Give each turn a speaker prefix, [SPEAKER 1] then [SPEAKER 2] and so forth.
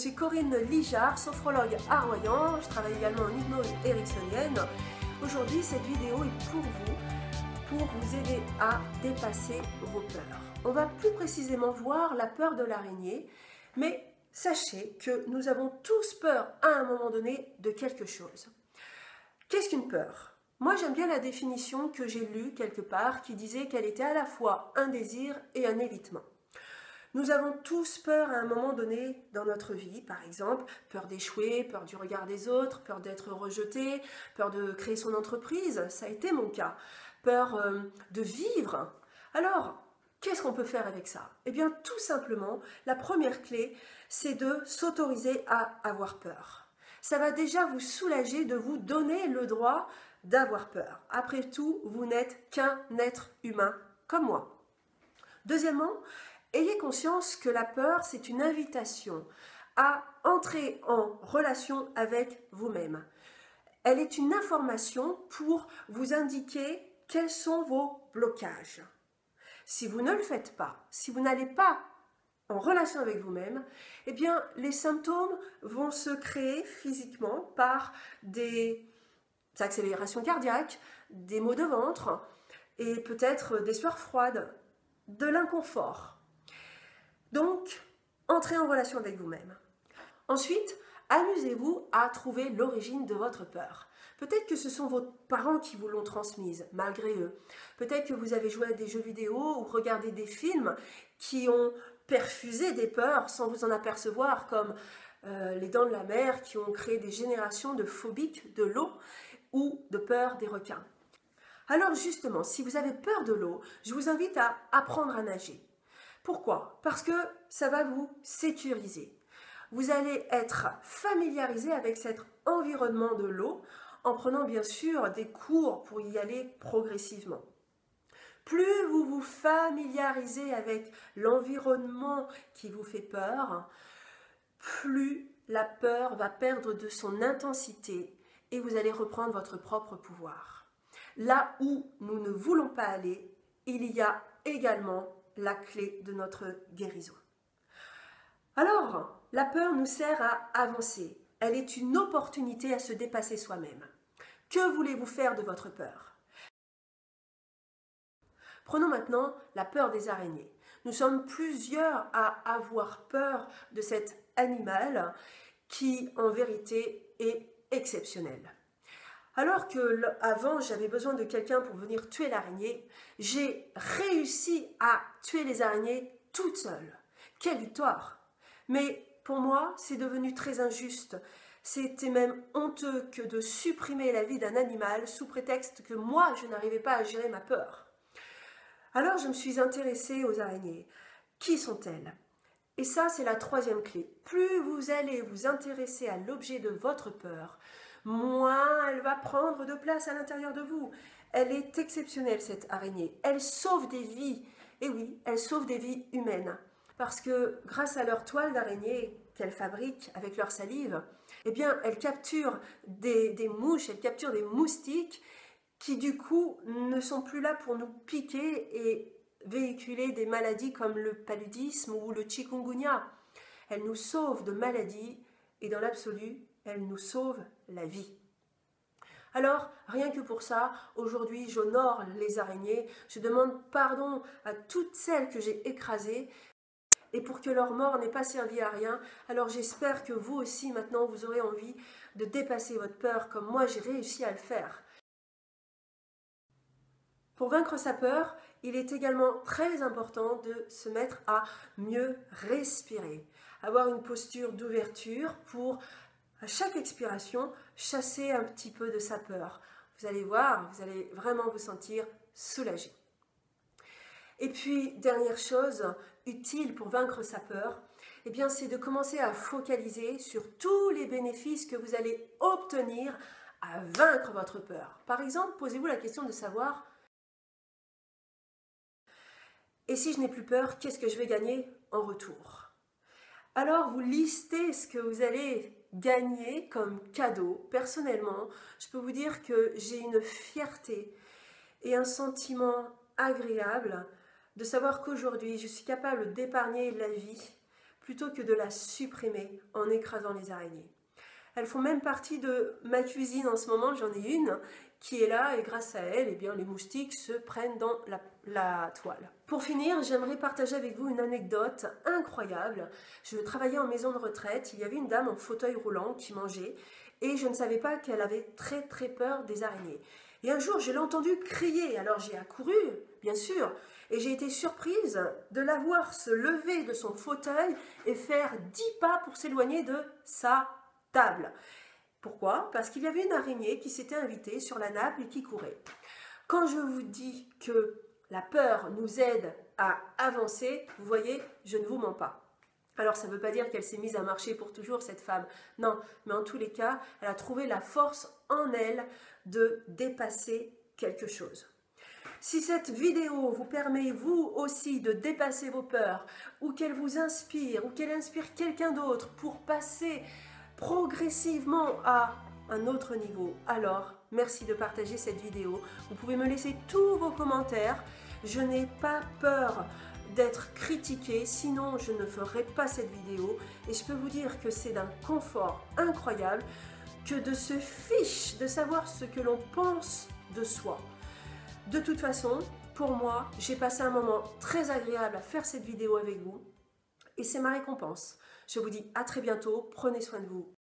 [SPEAKER 1] suis Corinne Lijard, sophrologue à Royan. Je travaille également en hypnose ericksonienne. Aujourd'hui, cette vidéo est pour vous aider à dépasser vos peurs. On va plus précisément voir la peur de l'araignée, mais sachez que nous avons tous peur à un moment donné de quelque chose. Qu'est-ce qu'une peur? Moi, j'aime bien la définition que j'ai lue quelque part qui disait qu'elle était à la fois un désir et un évitement. Nous avons tous peur à un moment donné dans notre vie, par exemple, peur d'échouer, peur du regard des autres, peur d'être rejeté, peur de créer son entreprise, ça a été mon cas, peur de vivre. Alors, qu'est-ce qu'on peut faire avec ça? Eh bien, tout simplement, la première clé, c'est de s'autoriser à avoir peur. Ça va déjà vous soulager de vous donner le droit d'avoir peur. Après tout, vous n'êtes qu'un être humain comme moi. Deuxièmement, ayez conscience que la peur, c'est une invitation à entrer en relation avec vous-même. Elle est une information pour vous indiquer quels sont vos blocages. Si vous ne le faites pas, si vous n'allez pas en relation avec vous-même, eh bien, les symptômes vont se créer physiquement par des accélérations cardiaques, des maux de ventre et peut-être des sueurs froides, de l'inconfort. Donc, entrez en relation avec vous-même. Ensuite, amusez-vous à trouver l'origine de votre peur. Peut-être que ce sont vos parents qui vous l'ont transmise, malgré eux. Peut-être que vous avez joué à des jeux vidéo ou regardé des films qui ont perfusé des peurs sans vous en apercevoir, comme Les Dents de la Mer, qui ont créé des générations de phobiques de l'eau ou de peur des requins. Alors justement, si vous avez peur de l'eau, je vous invite à apprendre à nager. Pourquoi? Parce que ça va vous sécuriser. Vous allez être familiarisé avec cet environnement de l'eau en prenant bien sûr des cours pour y aller progressivement. Plus vous vous familiarisez avec l'environnement qui vous fait peur, plus la peur va perdre de son intensité et vous allez reprendre votre propre pouvoir. Là où nous ne voulons pas aller, il y a également la clé de notre guérison. Alors, la peur nous sert à avancer. Elle est une opportunité à se dépasser soi-même. Que voulez-vous faire de votre peur? Prenons maintenant la peur des araignées. Nous sommes plusieurs à avoir peur de cet animal qui, en vérité, est exceptionnel. Alors que avant j'avais besoin de quelqu'un pour venir tuer l'araignée, j'ai réussi à tuer les araignées toute seule. Quelle victoire! Mais pour moi, c'est devenu très injuste. C'était même honteux que de supprimer la vie d'un animal sous prétexte que moi, je n'arrivais pas à gérer ma peur. Alors je me suis intéressée aux araignées. Qui sont-elles? Et ça, c'est la troisième clé. Plus vous allez vous intéresser à l'objet de votre peur, moins elle va prendre de place à l'intérieur de vous. Elle est exceptionnelle, cette araignée. Elle sauve des vies. Et oui, elle sauve des vies humaines. Parce que grâce à leur toile d'araignée qu'elles fabriquent avec leur salive, eh bien, elles capturent des mouches, elles capturent des moustiques qui du coup ne sont plus là pour nous piquer et véhiculer des maladies comme le paludisme ou le chikungunya. Elles nous sauvent de maladies et dans l'absolu, elles nous sauvent la vie. Alors, rien que pour ça, aujourd'hui, j'honore les araignées. Je demande pardon à toutes celles que j'ai écrasées. Et pour que leur mort n'ait pas servi à rien, alors j'espère que vous aussi, maintenant, vous aurez envie de dépasser votre peur comme moi, j'ai réussi à le faire. Pour vaincre sa peur, il est également très important de se mettre à mieux respirer. Avoir une posture d'ouverture pour, à chaque expiration, chasser un petit peu de sa peur. Vous allez voir, vous allez vraiment vous sentir soulagé. Et puis, dernière chose utile pour vaincre sa peur, eh bien, c'est de commencer à focaliser sur tous les bénéfices que vous allez obtenir à vaincre votre peur. Par exemple, posez-vous la question de savoir: et si je n'ai plus peur, qu'est-ce que je vais gagner en retour? Alors, vous listez ce que vous allez gagner comme cadeau. Personnellement, je peux vous dire que j'ai une fierté et un sentiment agréable de savoir qu'aujourd'hui, je suis capable d'épargner la vie plutôt que de la supprimer en écrasant les araignées. Elles font même partie de ma cuisine en ce moment, j'en ai une qui est là et grâce à elle, eh bien, les moustiques se prennent dans la toile. Pour finir, j'aimerais partager avec vous une anecdote incroyable. Je travaillais en maison de retraite, il y avait une dame en fauteuil roulant qui mangeait et je ne savais pas qu'elle avait très peur des araignées. Et un jour, je l'ai entendue crier, alors j'ai accouru, bien sûr, et j'ai été surprise de la voir se lever de son fauteuil et faire 10 pas pour s'éloigner de sa table. Pourquoi? Parce qu'il y avait une araignée qui s'était invitée sur la nappe et qui courait. Quand je vous dis que la peur nous aide à avancer, vous voyez, je ne vous mens pas. Alors ça ne veut pas dire qu'elle s'est mise à marcher pour toujours, cette femme. Non, mais en tous les cas, elle a trouvé la force en elle de dépasser quelque chose. Si cette vidéo vous permet, vous aussi, de dépasser vos peurs, ou qu'elle vous inspire, ou qu'elle inspire quelqu'un d'autre pour passer progressivement à un autre niveau, alors merci de partager cette vidéo. Vous pouvez me laisser tous vos commentaires. Je n'ai pas peur d'être critiquée, sinon je ne ferai pas cette vidéo. Et je peux vous dire que c'est d'un confort incroyable que de se fiche de savoir ce que l'on pense de soi. De toute façon, pour moi, j'ai passé un moment très agréable à faire cette vidéo avec vous et c'est ma récompense. Je vous dis à très bientôt, prenez soin de vous.